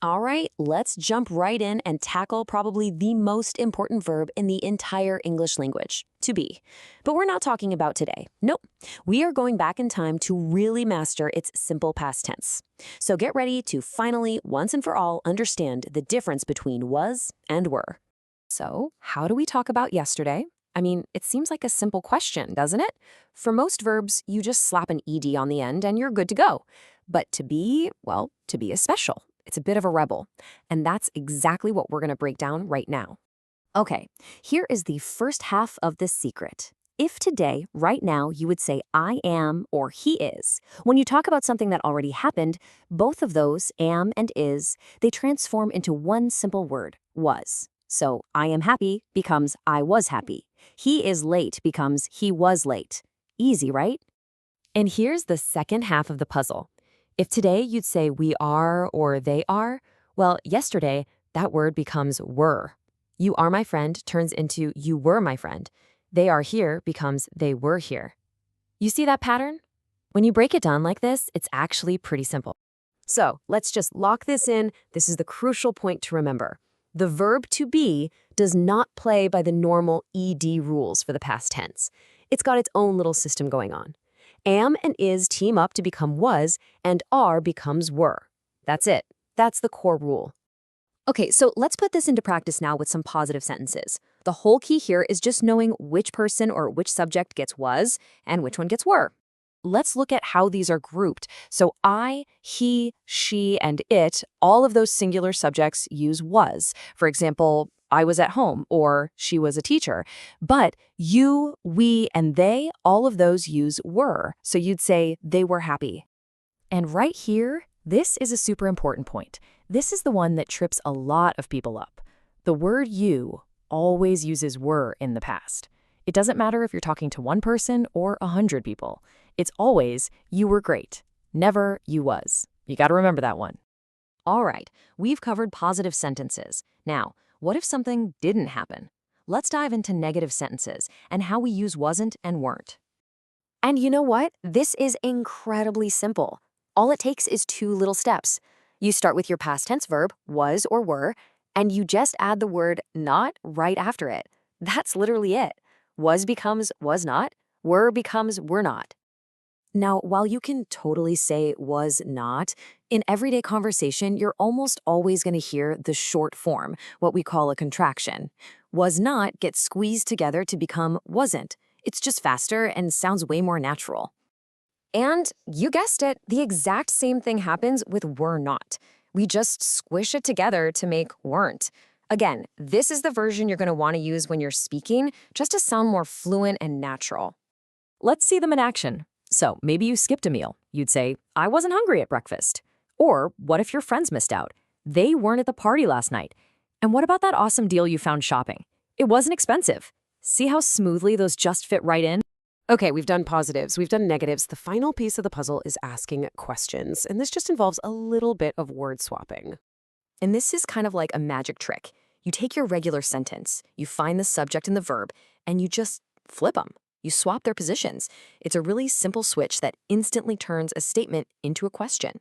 All right, let's jump right in and tackle probably the most important verb in the entire English language, to be. But we're not talking about today. Nope. We are going back in time to really master its simple past tense. So get ready to finally, once and for all, understand the difference between was and were. So, how do we talk about yesterday? I mean, it seems like a simple question, doesn't it? For most verbs, you just slap an ed on the end and you're good to go. But to be, well, to be is special. It's a bit of a rebel. And that's exactly what we're going to break down right now. Okay, here is the first half of the secret. If today, right now, you would say I am or he is, when you talk about something that already happened, both of those, am and is, they transform into one simple word, was. So I am happy becomes I was happy. He is late becomes he was late. Easy, right? And here's the second half of the puzzle. If today you'd say we are or they are, well, yesterday, that word becomes were. You are my friend turns into you were my friend. They are here becomes they were here. You see that pattern? When you break it down like this, it's actually pretty simple. So let's just lock this in. This is the crucial point to remember. The verb to be does not play by the normal ed rules for the past tense. It's got its own little system going on. Am and is team up to become was, and are becomes were. That's it. That's the core rule. Okay, so let's put this into practice now with some positive sentences. The whole key here is just knowing which person or which subject gets was and which one gets were. Let's look at how these are grouped. So I, he, she, and it, all of those singular subjects use was. For example, I was at home or she was a teacher. But you, we, and they, all of those use were. So you'd say they were happy. And right here, this is a super important point. This is the one that trips a lot of people up. The word you always uses were in the past. It doesn't matter if you're talking to one person or 100 people. It's always you were great, never you was. You got to remember that one. All right, we've covered positive sentences. Now, what if something didn't happen? Let's dive into negative sentences and how we use wasn't and weren't. And you know what? This is incredibly simple. All it takes is 2 little steps. You start with your past tense verb, was or were, and you just add the word not right after it. That's literally it. Was becomes was not, were becomes were not. Now, while you can totally say was not, in everyday conversation, you're almost always going to hear the short form, what we call a contraction. Was not gets squeezed together to become wasn't. It's just faster and sounds way more natural. And you guessed it, the exact same thing happens with were not. We just squish it together to make weren't. Again, this is the version you're going to want to use when you're speaking, just to sound more fluent and natural. Let's see them in action. So maybe you skipped a meal. You'd say, I wasn't hungry at breakfast. Or what if your friends missed out? They weren't at the party last night. And what about that awesome deal you found shopping? It wasn't expensive. See how smoothly those just fit right in? Okay, we've done positives, we've done negatives. The final piece of the puzzle is asking questions, and this just involves a little bit of word swapping. And this is kind of like a magic trick. You take your regular sentence, you find the subject and the verb, and you just flip them. You swap their positions. It's a really simple switch that instantly turns a statement into a question.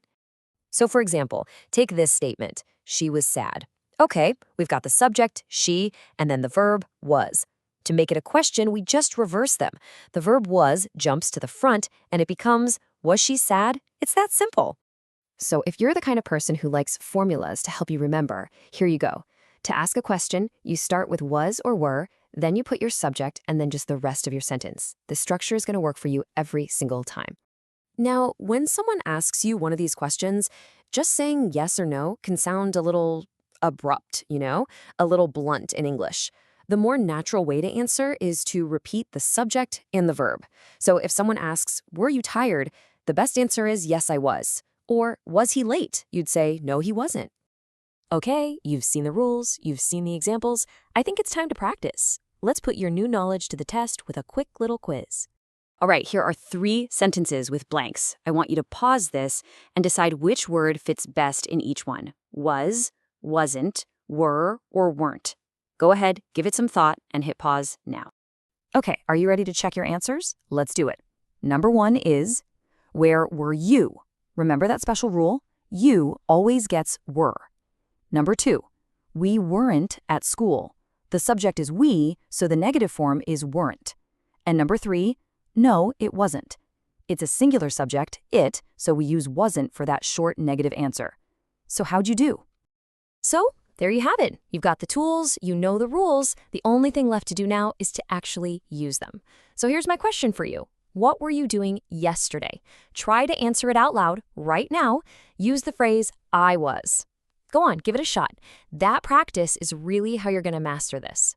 So for example, take this statement, she was sad. Okay, we've got the subject, she, and then the verb, was. To make it a question, we just reverse them. The verb was jumps to the front, and it becomes, was she sad? It's that simple. So if you're the kind of person who likes formulas to help you remember, here you go. To ask a question, you start with was or were, then you put your subject and then just the rest of your sentence. The structure is going to work for you every single time. Now, when someone asks you one of these questions, just saying yes or no can sound a little abrupt, a little blunt in English. The more natural way to answer is to repeat the subject and the verb. So if someone asks, were you tired? The best answer is yes, I was. Or was he late? You'd say, no, he wasn't. Okay, you've seen the rules, you've seen the examples. I think it's time to practice. Let's put your new knowledge to the test with a quick little quiz. All right, here are 3 sentences with blanks. I want you to pause this and decide which word fits best in each one. Was, wasn't, were, or weren't. Go ahead, give it some thought, and hit pause now. Okay, are you ready to check your answers? Let's do it. Number 1 is, where were you? Remember that special rule? You always gets were. Number 2, we weren't at school. The subject is we, so the negative form is weren't. And number 3, no, it wasn't. It's a singular subject, it, so we use wasn't for that short negative answer. So how'd you do? So, there you have it. You've got the tools, you know the rules. The only thing left to do now is to actually use them. So here's my question for you. What were you doing yesterday? Try to answer it out loud right now. Use the phrase, I was. Go on, give it a shot. That practice is really how you're going to master this.